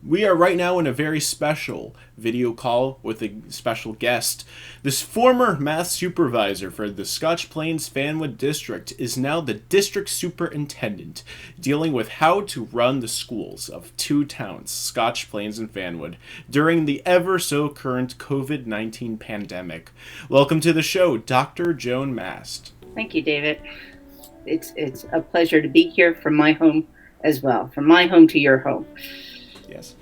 We are right now in a very special video call with a special guest. This former math supervisor for the Scotch Plains Fanwood District is now the district superintendent, dealing with how to run the schools of two towns, Scotch Plains and Fanwood, during the ever so current COVID-19 pandemic. Welcome to the show, Dr. Joan Mast. Thank you, David. It's a pleasure to be here from my home as well, from my home to your home. Yes.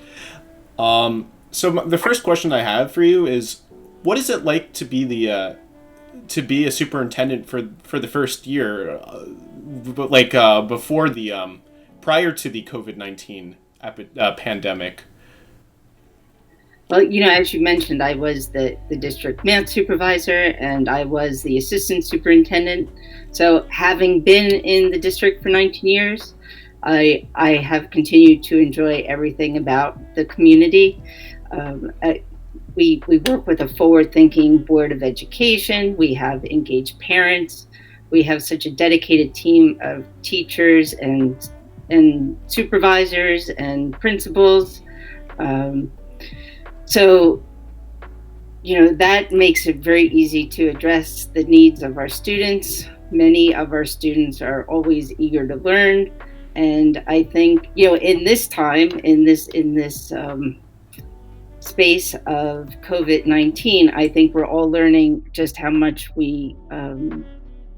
The first question I have for you is, what is it like to be a superintendent for the first year, before the prior to the COVID-19 pandemic? Well, as you mentioned, I was the district math supervisor and I was the assistant superintendent. So having been in the district for 19 years, I have continued to enjoy everything about the community. We work with a forward-thinking board of education. We have engaged parents. We have such a dedicated team of teachers and supervisors and principals. So that makes it very easy to address the needs of our students. Many of our students are always eager to learn. And I think, in this time, in this space of COVID-19, I think we're all learning just how much we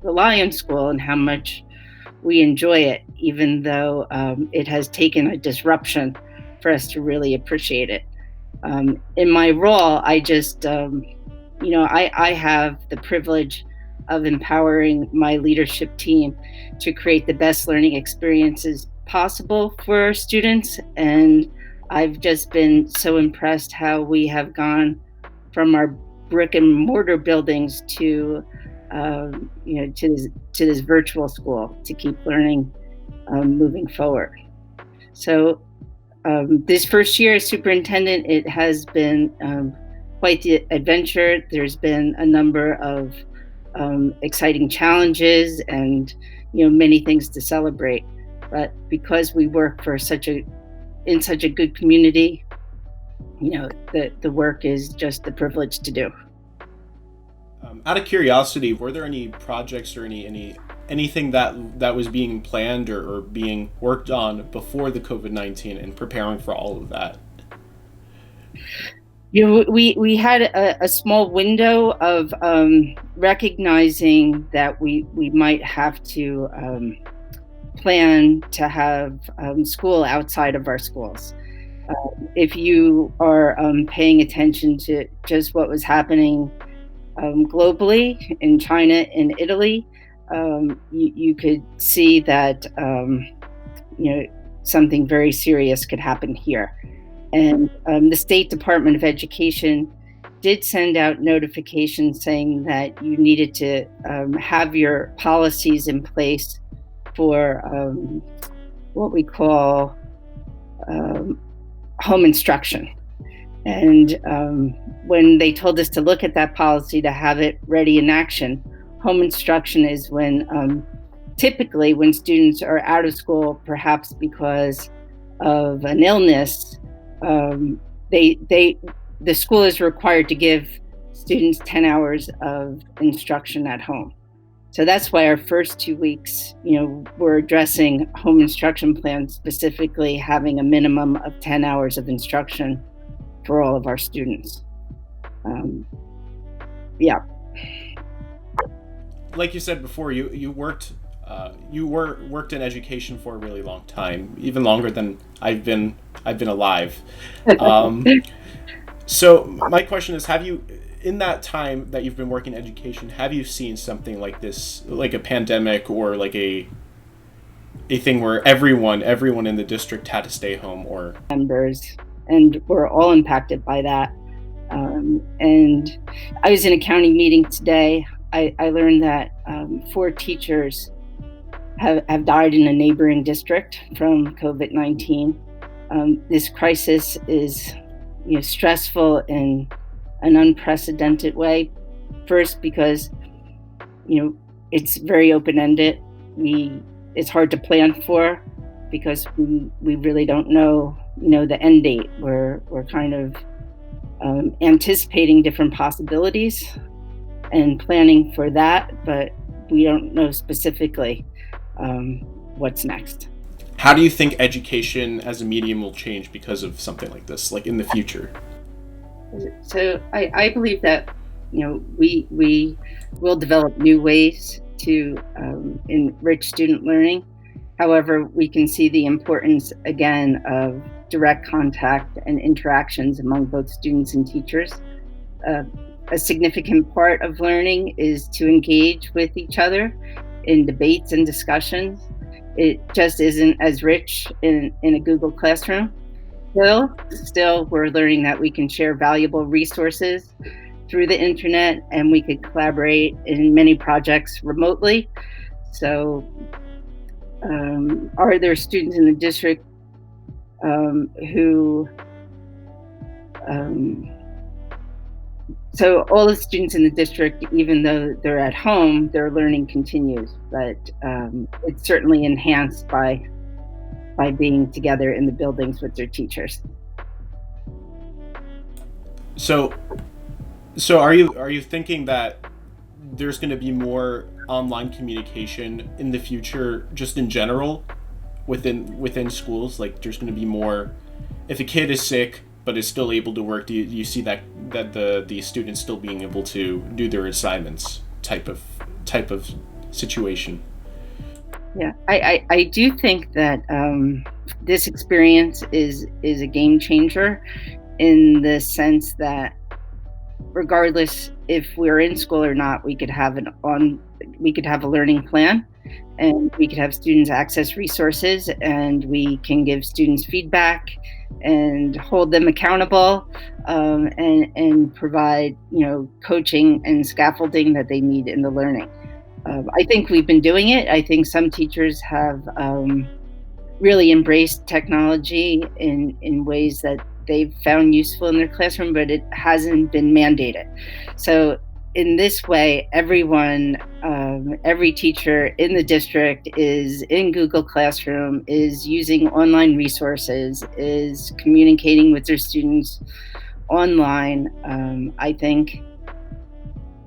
rely on school and how much we enjoy it, even though it has taken a disruption for us to really appreciate it. In my role, I just, I have the privilege of empowering my leadership team to create the best learning experiences possible for our students. And I've just been so impressed how we have gone from our brick and mortar buildings to this virtual school to keep learning moving forward. So this first year as superintendent, it has been quite the adventure. There's been a number of exciting challenges and many things to celebrate, but because we work in such a good community, the work is just the privilege to do. Out of curiosity, were there any projects or anything that was being planned or being worked on before the COVID-19 and preparing for all of that? We had a small window of recognizing that we might have to plan to have school outside of our schools. If you are paying attention to just what was happening globally in China and Italy, you could see that something very serious could happen here. And the State Department of Education did send out notifications saying that you needed to have your policies in place for what we call home instruction. And when they told us to look at that policy to have it ready in action, home instruction is when typically when students are out of school, perhaps because of an illness, the school is required to give students 10 hours of instruction at home. So that's why our first 2 weeks, we're addressing home instruction plans, specifically having a minimum of 10 hours of instruction for all of our students. Like you said before, you worked in education for a really long time, even longer than I've been alive. So my question is, have you, in that time that you've been working in education, have you seen something like this, like a pandemic or like a thing where everyone in the district had to stay home, or members, and we're all impacted by that. And I was in a county meeting today. I learned that 4 teachers have died in a neighboring district from COVID-19. This crisis is stressful in an unprecedented way. First, because it's very open-ended. It's hard to plan for because we really don't know the end date. We're kind of anticipating different possibilities and planning for that, but we don't know specifically what's next. How do you think education as a medium will change because of something like this, like in the future? So I believe that we will develop new ways to enrich student learning. However, we can see the importance again of direct contact and interactions among both students and teachers. Uh, a significant part of learning is to engage with each other in debates and discussions. It just isn't as rich in a Google Classroom. Still, we're learning that we can share valuable resources through the internet, and we could collaborate in many projects remotely. So, are there students in the district who so all the students in the district, even though they're at home, their learning continues, but it's certainly enhanced by being together in the buildings with their teachers. So, so are you thinking that there's going to be more online communication in the future, just in general, within schools? Like, there's going to be more. If a kid is sick but is still able to work, do you see that the students still being able to do their assignments type of situation? Yeah, I do think that this experience is a game changer in the sense that regardless if we're in school or not, we could have a learning plan, and we could have students access resources, and we can give students feedback and hold them accountable, and provide coaching and scaffolding that they need in the learning. I think we've been doing it. I think some teachers have really embraced technology in ways that they've found useful in their classroom, but it hasn't been mandated. So in this way, every teacher in the district is in Google Classroom, is using online resources, is communicating with their students online. I think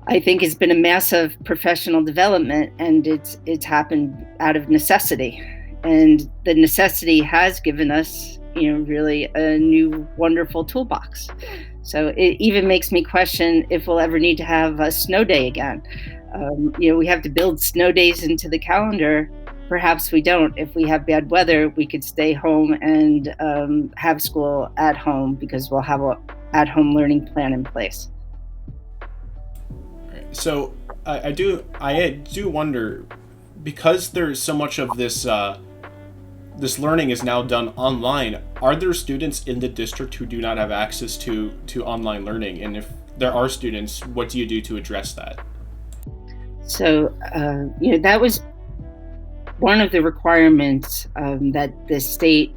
it's been a massive professional development, and it's happened out of necessity. And the necessity has given us, really a new wonderful toolbox. So it even makes me question if we'll ever need to have a snow day again. We have to build snow days into the calendar. Perhaps we don't. If we have bad weather, we could stay home and have school at home because we'll have a at-home learning plan in place. So I do wonder, because there's so much of this learning is now done online. Are there students in the district who do not have access to online learning? And if there are students, what do you do to address that? So that was one of the requirements that the state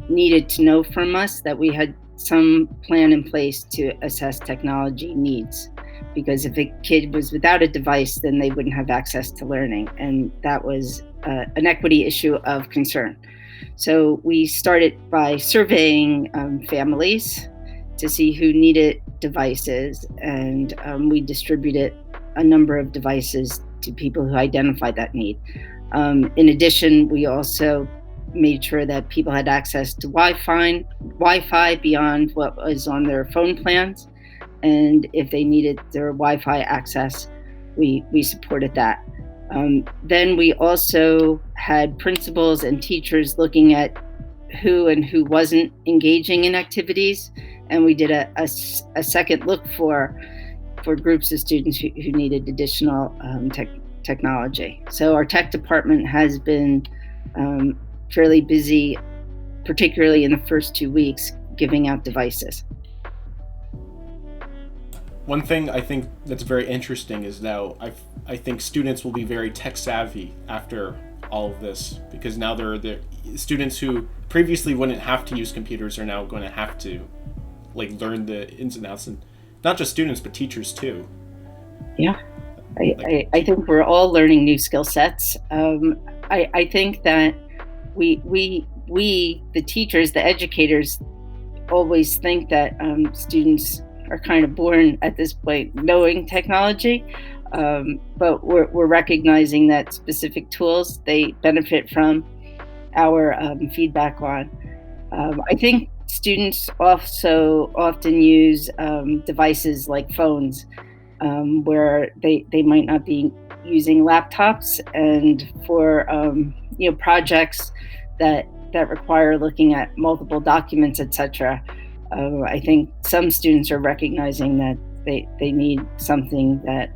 needed to know from us, that we had some plan in place to assess technology needs. Because if a kid was without a device, then they wouldn't have access to learning. And that was an equity issue of concern. So we started by surveying families to see who needed devices, and we distributed a number of devices to people who identified that need. In addition, we also made sure that people had access to Wi-Fi beyond what was on their phone plans. And if they needed their Wi-Fi access, we supported that. Then we also had principals and teachers looking at who and who wasn't engaging in activities, and we did a second look for groups of students who needed additional technology. So our tech department has been fairly busy, particularly in the first 2 weeks, giving out devices. One thing I think that's very interesting is now I think students will be very tech savvy after all of this, because now they're the students who previously wouldn't have to use computers are now going to have to learn the ins and outs, and not just students but teachers too. Yeah, I think we're all learning new skill sets. I think that we we, the teachers, the educators, always think that students are kind of born at this point knowing technology, but we're recognizing that specific tools they benefit from our feedback on. I think students also often use devices like phones, where they might not be using laptops, and for projects that require looking at multiple documents, etc. I think some students are recognizing that they need something that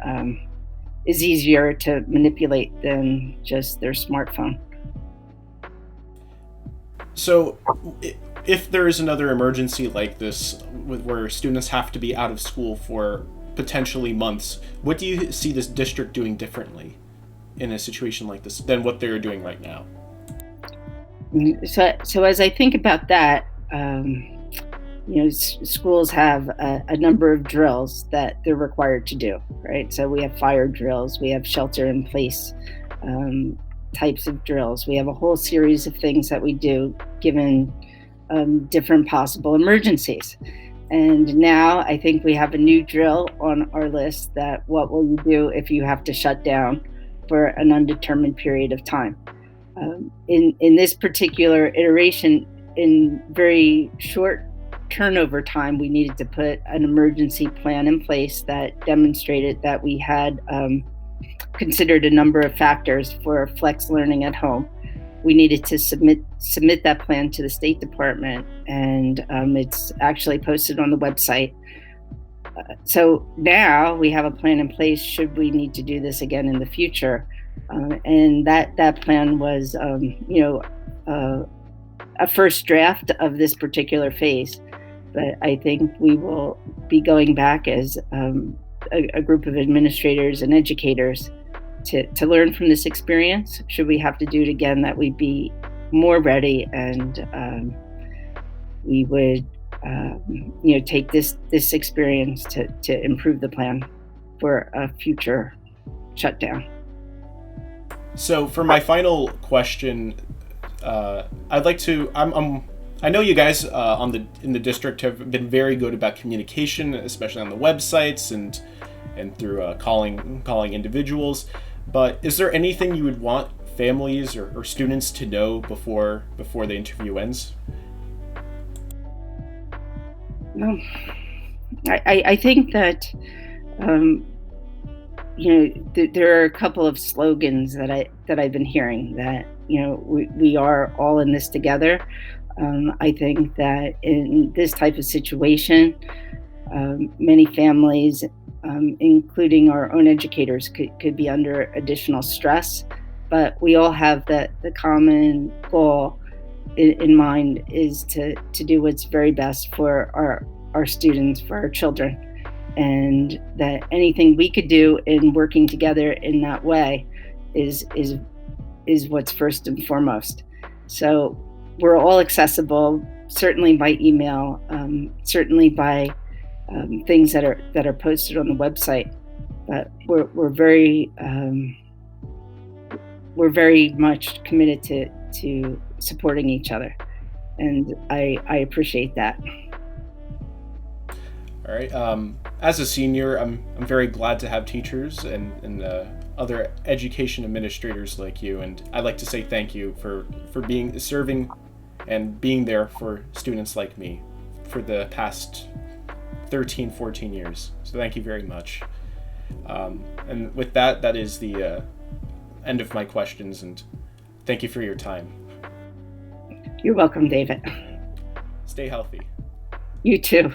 is easier to manipulate than just their smartphone. So, if there is another emergency like this, where students have to be out of school for potentially months, what do you see this district doing differently in a situation like this than what they're doing right now? So as I think about that, schools have a number of drills that they're required to do, right? So we have fire drills, we have shelter in place types of drills. We have a whole series of things that we do given different possible emergencies. And now I think we have a new drill on our list that what will you do if you have to shut down for an undetermined period of time? In this particular iteration, in very short turnover time, we needed to put an emergency plan in place that demonstrated that we had considered a number of factors for flex learning at home. We needed to submit that plan to the State Department, and it's actually posted on the website. So now we have a plan in place should we need to do this again in the future. And that plan was, a first draft of this particular phase. But I think we will be going back as a group of administrators and educators to learn from this experience. Should we have to do it again, that we'd be more ready, and we would take this experience to improve the plan for a future shutdown. So for my final question, I'd like to. I know you guys in the district have been very good about communication, especially on the websites and through calling individuals. But is there anything you would want families or students to know before the interview ends? No, I think that there are a couple of slogans that I've been hearing, that we are all in this together. I think that in this type of situation, many families, including our own educators, could be under additional stress, but we all have the common goal in mind, is to do what's very best for our students, for our children, and that anything we could do in working together in that way is what's first and foremost. So we're all accessible, certainly by email, certainly by things that are posted on the website. But we're very much committed to supporting each other, and I appreciate that. All right. As a senior, I'm very glad to have teachers and other education administrators like you, and I'd like to say thank you for serving and being there for students like me for the past 13, 14 years. So thank you very much. And with that is the end of my questions, and thank you for your time. You're welcome, David. Stay healthy. You too.